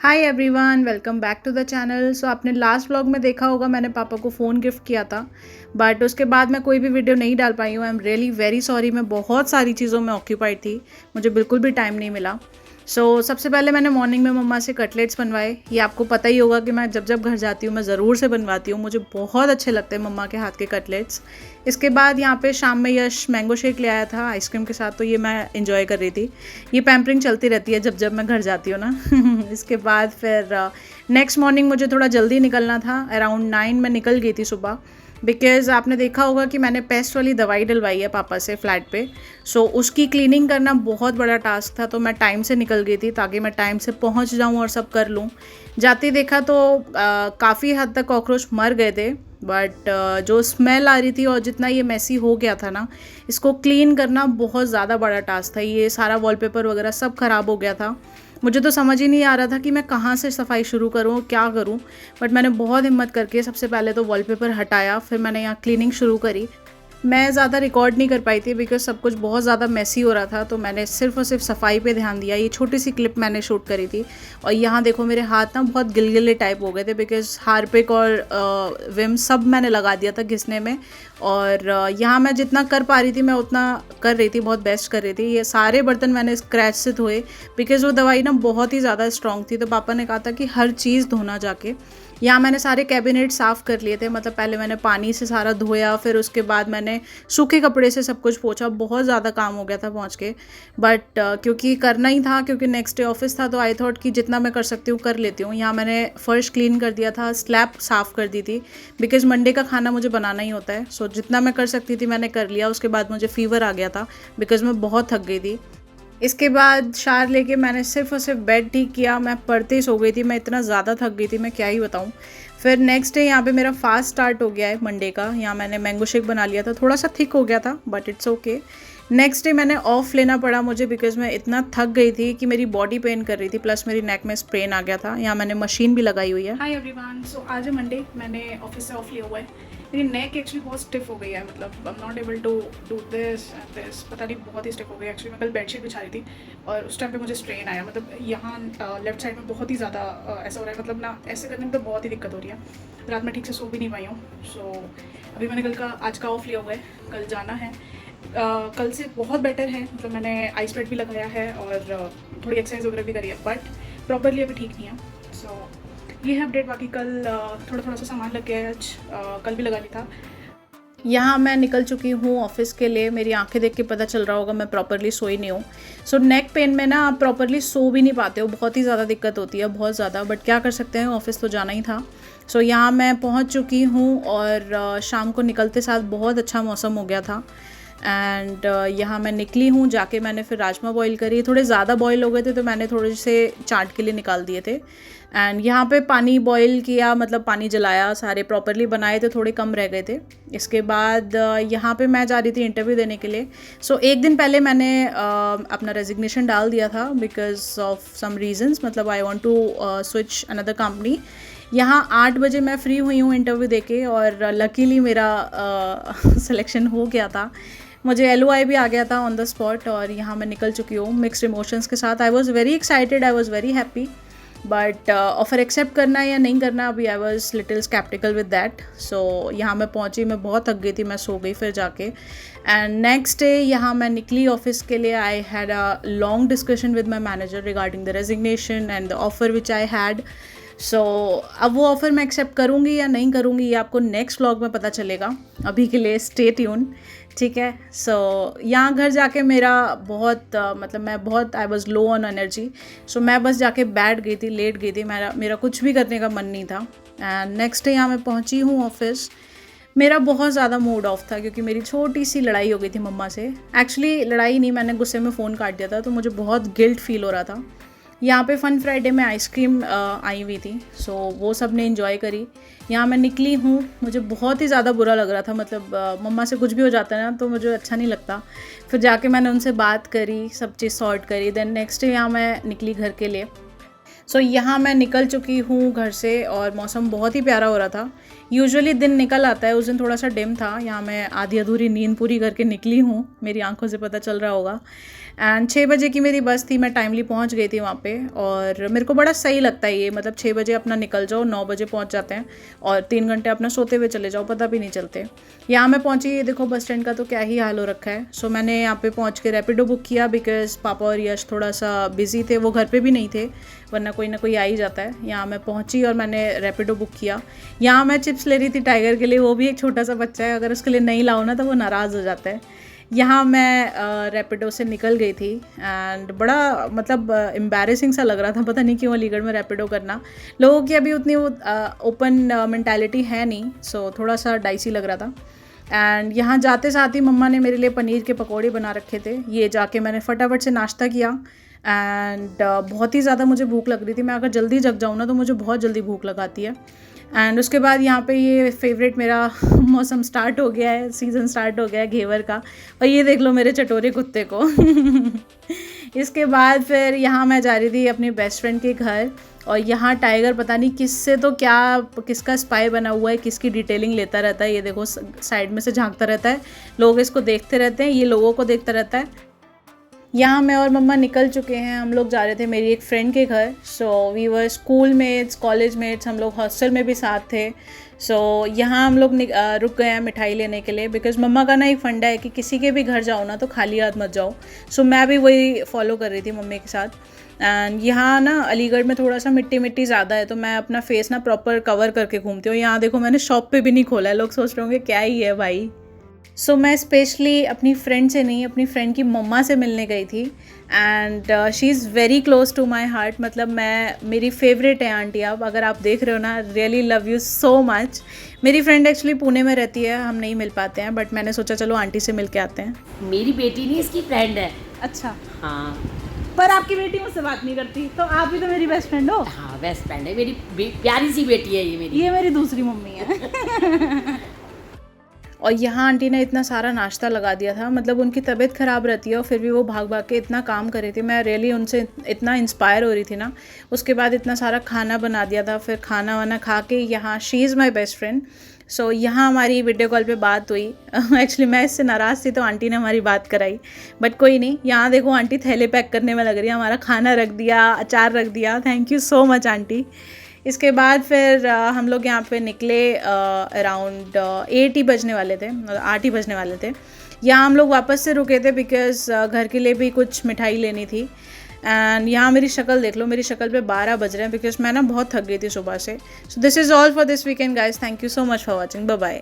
Hi everyone, welcome back to the channel. So आपने last vlog में देखा होगा, मैंने पापा को फ़ोन गिफ्ट किया था। बट उसके बाद मैं कोई भी वीडियो नहीं डाल पाई हूँ। I am really very sorry. मैं बहुत सारी चीज़ों में ऑक्यूपाइड थी, मुझे बिल्कुल भी टाइम नहीं मिला। सबसे पहले मैंने मॉर्निंग में मम्मा से कटलेट्स बनवाए। ये आपको पता ही होगा कि मैं जब जब घर जाती हूँ मैं ज़रूर से बनवाती हूँ, मुझे बहुत अच्छे लगते हैं मम्मा के हाथ के कटलेट्स। इसके बाद यहाँ पे शाम में यश मैंगो शेक ले आया था आइसक्रीम के साथ, तो ये मैं इंजॉय कर रही थी। ये पैम्परिंग चलती रहती है जब जब मैं घर जाती हूँ ना। इसके बाद फिर नेक्स्ट मॉर्निंग मुझे थोड़ा जल्दी निकलना था। अराउंड 9 में निकल गई थी सुबह, बिकॉज़ आपने देखा होगा कि मैंने पेस्ट वाली दवाई डलवाई है पापा से फ्लैट पे। उसकी क्लीनिंग करना बहुत बड़ा टास्क था, तो मैं टाइम से निकल गई थी ताकि मैं टाइम से पहुंच जाऊं और सब कर लूं। जाते ही देखा तो काफ़ी हद तक कॉकरोच मर गए थे, बट जो स्मेल आ रही थी और जितना ये मैसी हो गया था ना, इसको क्लीन करना बहुत ज़्यादा बड़ा टास्क था। ये सारा वॉलपेपर वगैरह सब ख़राब हो गया था। मुझे तो समझ ही नहीं आ रहा था कि मैं कहाँ से सफाई शुरू करूँ, क्या करूँ। बट मैंने बहुत हिम्मत करके सबसे पहले तो वॉलपेपर हटाया, फिर मैंने यहाँ क्लीनिंग शुरू करी। मैं ज़्यादा रिकॉर्ड नहीं कर पाई थी बिकॉज सब कुछ बहुत ज़्यादा मैसी हो रहा था, तो मैंने सिर्फ और सिर्फ सफाई पे ध्यान दिया। ये छोटी सी क्लिप मैंने शूट करी थी। और यहाँ देखो मेरे हाथ ना बहुत गिलगिले टाइप हो गए थे, बिकॉज हार्पिक और विम सब मैंने लगा दिया था घिसने में। और यहाँ मैं जितना कर पा रही थी मैं उतना कर रही थी, बहुत बेस्ट कर रही थी। ये सारे बर्तन मैंने स्क्रैच से धोए, बिकॉज वो दवाई ना बहुत ही ज़्यादा स्ट्रॉन्ग थी। तो पापा ने कहा था कि हर चीज़ धोना जाके। यहाँ मैंने सारे कैबिनेट साफ़ कर लिए थे, मतलब पहले मैंने पानी से सारा धोया, फिर उसके बाद मैंने सूखे कपड़े से सब कुछ पोंछा। बहुत ज़्यादा काम हो गया था पहुँच के, बट क्योंकि करना ही था, क्योंकि नेक्स्ट डे ऑफिस था, तो आई थॉट कि जितना मैं कर सकती हूँ कर लेती हूँ। यहाँ मैंने फर्श क्लीन कर दिया था, स्लैब साफ़ कर दी थी, बिकॉज मंडे का खाना मुझे बनाना ही होता है। जितना मैं कर सकती थी मैंने कर लिया। उसके बाद मुझे फ़ीवर आ गया था बिकॉज मैं बहुत थक गई थी। इसके बाद शार लेके मैंने सिर्फ और सिर्फ बेड ठीक किया। मैं पढ़ते ही सो गई थी, मैं इतना ज़्यादा थक गई थी, मैं क्या ही बताऊँ। फिर नेक्स्ट डे यहाँ पे मेरा फास्ट स्टार्ट हो गया है मंडे का। यहाँ मैंने मैंगो शेक बना लिया था, थोड़ा सा थिक हो गया था but it's okay. Next day मैंने ऑफ लेना पड़ा मुझे, बिकॉज मैं इतना थक गई थी कि मेरी बॉडी पेन कर रही थी, प्लस मेरी नेक में स्प्रेन आ गया था। यहाँ मैंने मशीन भी लगाई हुई है। हाय एवरीवन, आज है मंडे, मैंने ऑफिस से ऑफ लिया हुआ है। मेरी नेक एक्चुअली बहुत स्टिफ हो गई है, मतलब I am not able to do this and this, पता नहीं बहुत ही स्टिफ हो गई। एक्चुअली मैं कल बेडशीट बिछा रही थी और उस टाइम पे मुझे स्ट्रेन आया, मतलब यहाँ लेफ्ट साइड में बहुत ही ज़्यादा ऐसा हो रहा है, मतलब ना ऐसे करने में तो बहुत ही दिक्कत हो रही है। रात में ठीक से सो भी नहीं पाई हूँ। अभी मैंने आज का ऑफ लिया हुआ है, कल जाना है। कल से बहुत बेटर है, मतलब मैंने आइस पैड भी लगाया है और थोड़ी एक्सरसाइज वगैरह भी करी है, बट प्रॉपरली अभी ठीक नहीं है। ये है अपडेट। बाकी कल थोड़ा सा सामान लग गया है, आज कल भी लगा लिया था। यहाँ मैं निकल चुकी हूँ ऑफिस के लिए। मेरी आंखें देख के पता चल रहा होगा मैं प्रॉपरली सोई नहीं हूँ। नेक पेन में ना आप प्रॉपरली सो भी नहीं पाते हो, बहुत ही ज़्यादा दिक्कत होती है, बहुत ज़्यादा। बट क्या कर सकते हैं, ऑफिस तो जाना ही था। यहाँ मैं पहुँच चुकी हूँ और शाम को निकलते साथ बहुत अच्छा मौसम हो गया था। एंड यहाँ मैं निकली हूँ, जाके मैंने फिर राजमा बॉईल करी। थोड़े ज़्यादा बॉईल हो गए थे तो मैंने थोड़े से चाट के लिए निकाल दिए थे। एंड यहाँ पे पानी बॉईल किया, मतलब पानी जलाया, सारे प्रॉपरली बनाए थे, थोड़े कम रह गए थे। इसके बाद यहाँ पे मैं जा रही थी इंटरव्यू देने के लिए। एक दिन पहले मैंने अपना रेजिग्नेशन डाल दिया था बिकॉज ऑफ सम रीजंस, मतलब I want to switch another company. यहाँ 8 बजे मैं फ्री हुई हूँ इंटरव्यू देके, और लकीली मेरा सिलेक्शन हो गया था। मुझे LOI भी आ गया था ऑन द स्पॉट, और यहाँ मैं निकल चुकी हूँ मिक्स्ड इमोशंस के साथ। I was very excited, I was very happy, but offer accept करना या नहीं करना, अभी I was little skeptical with that. यहाँ मैं पहुँची, मैं बहुत थक गई थी, मैं सो गई फिर जाके। एंड नेक्स्ट डे यहाँ मैं निकली ऑफिस के लिए। I had a long discussion with my manager regarding the resignation and the offer which I had. अब वो ऑफ़र मैं एक्सेप्ट करूँगी या नहीं करूँगी ये आपको नेक्स्ट व्लॉग में पता चलेगा। अभी के लिए स्टे ट्यून, ठीक है। यहाँ घर जाके मेरा बहुत मतलब मैं बहुत I was low on energy. मैं बस जाके बैठ गई थी, लेट गई थी, मेरा कुछ भी करने का मन नहीं था। एंड नेक्स्ट डे यहाँ मैं पहुँची हूँ ऑफिस। मेरा बहुत ज़्यादा मूड ऑफ था क्योंकि मेरी छोटी सी लड़ाई हो गई थी मम्मा से। एक्चुअली लड़ाई नहीं, मैंने गुस्से में फ़ोन काट दिया था, तो मुझे बहुत गिल्ट फील हो रहा था। यहाँ पे फ़न फ्राइडे में आइसक्रीम आई हुई थी, वो सब ने इन्जॉय करी। यहाँ मैं निकली हूँ, मुझे बहुत ही ज़्यादा बुरा लग रहा था, मतलब मम्मा से कुछ भी हो जाता है ना तो मुझे अच्छा नहीं लगता। फिर जाके मैंने उनसे बात करी, सब चीज़ सॉर्ट करी। देन नेक्स्ट डे यहाँ मैं निकली घर के लिए। यहाँ मैं निकल चुकी हूँ घर से, और मौसम बहुत ही प्यारा हो रहा था। यूजुअली दिन निकल आता है, उस दिन थोड़ा सा डिम था। यहाँ मैं आधी अधूरी नींद पूरी करके निकली हूँ, मेरी आंखों से पता चल रहा होगा। एंड 6 बजे की मेरी बस थी, मैं टाइमली पहुंच गई थी वहाँ पे। और मेरे को बड़ा सही लगता है ये, मतलब 6 बजे अपना निकल जाओ, 9 बजे पहुंच जाते हैं और 3 घंटे अपना सोते हुए चले जाओ, पता भी नहीं चलते। यहाँ मैं पहुँची, ये देखो बस स्टैंड का तो क्या ही हाल हो रखा है। सो मैंने यहाँ पे पहुँच के रैपिडो बुक किया, बिकॉज पापा और यश थोड़ा सा बिजी थे, वो घर पर भी नहीं थे, वरना कोई ना कोई आ ही जाता है। यहाँ मैं पहुँची और मैंने रैपिडो बुक किया। यहाँ मैं चिप्स ले रही थी टाइगर के लिए, वो भी एक छोटा सा बच्चा है, अगर उसके लिए नहीं लाओ ना तो वो नाराज़ हो जाता है। यहाँ मैं रैपिडो से निकल गई थी एंड बड़ा मतलब एम्बैरेसिंग सा लग रहा था, पता नहीं क्यों अलीगढ़ में रैपिडो करना। लोगों की अभी उतनी वो ओपन मेंटालिटी है नहीं, सो थोड़ा सा डाइसी लग रहा था। एंड यहाँ जाते साथ ही मम्मा ने मेरे लिए पनीर के पकौड़े बना रखे थे, ये जाके मैंने फटाफट से नाश्ता किया। एंड बहुत ही ज़्यादा मुझे भूख लग रही थी, मैं अगर जल्दी जग जाऊँ ना तो मुझे बहुत जल्दी भूख लगाती है। एंड उसके बाद यहाँ पे ये फेवरेट मेरा मौसम स्टार्ट हो गया है, सीज़न स्टार्ट हो गया है घेवर का, और ये देख लो मेरे चटोरे कुत्ते को। इसके बाद फिर यहाँ मैं जा रही थी अपनी बेस्ट फ्रेंड के घर, और यहाँ टाइगर पता नहीं किससे तो क्या, किसका स्पाई बना हुआ है, किसकी डिटेलिंग लेता रहता है। ये देखो साइड में से झांकता रहता है, लोग इसको देखते रहते हैं, ये लोगों को देखता रहता है। यहाँ मैं और मम्मा निकल चुके हैं, हम लोग जा रहे थे मेरी एक फ्रेंड के घर। So we were school mates, college mates, हम लोग हॉस्टल में भी साथ थे। सो यहाँ हम लोग रुक गए हैं मिठाई लेने के लिए, बिकॉज मम्मा का ना एक फंडा है कि किसी के भी घर जाओ ना तो खाली हाथ मत जाओ। सो मैं भी वही फॉलो कर रही थी मम्मी के साथ। एंड यहाँ ना अलीगढ़ में थोड़ा सा मिट्टी मिट्टी ज़्यादा है, तो मैं अपना फेस ना प्रॉपर कवर करके घूमती हूँ। यहाँ देखो मैंने शॉप पे भी नहीं खोला है, लोग सोच रहे होंगे क्या ही है भाई। सो मैं स्पेशली अपनी फ्रेंड से नहीं, अपनी फ्रेंड की मम्मा से मिलने गई थी। And she is very close to my heart, मतलब मेरी फेवरेट है आंटी। आप अगर आप देख रहे हो ना, really love you so much. मेरी फ्रेंड एक्चुअली पुणे में रहती है, हम नहीं मिल पाते हैं, बट मैंने सोचा चलो आंटी से मिल के आते हैं। मेरी बेटी नहीं, इसकी फ्रेंड है। अच्छा, हाँ पर आपकी बेटी मुझसे बात नहीं करती, तो आप भी तो मेरी बेस्ट फ्रेंड हो। हाँ बेस्ट फ्रेंड है मेरी, प्यारी सी बेटी है ये मेरी दूसरी मम्मी है। और यहाँ आंटी ने इतना सारा नाश्ता लगा दिया था, मतलब उनकी तबीयत ख़राब रहती है और फिर भी वो भाग भाग के इतना काम कर रही थी। मैं रियली उनसे इतना इंस्पायर हो रही थी ना। उसके बाद इतना सारा खाना बना दिया था, फिर खाना वाना खा के यहाँ she is my best friend. So यहाँ हमारी वीडियो कॉल पे बात हुई। एक्चुअली मैं इससे नाराज़ थी तो आंटी ने हमारी बात कराई, बट कोई नहीं। यहाँ देखो आंटी थैले पैक करने में लग रही है, हमारा खाना रख दिया, अचार रख दिया, thank you so much aunty. इसके बाद फिर हम लोग यहाँ पे निकले, अराउंड 8 ही बजने वाले थे, 8 ही बजने वाले थे। यहाँ हम लोग वापस से रुके थे बिकॉज़ घर के लिए भी कुछ मिठाई लेनी थी। एंड यहाँ मेरी शक्ल देख लो, मेरी शक्ल पे 12 बज रहे हैं बिकॉज़ मैं ना बहुत थक गई थी सुबह से। So this is all for this weekend guys, thank you so much for watching, bye bye.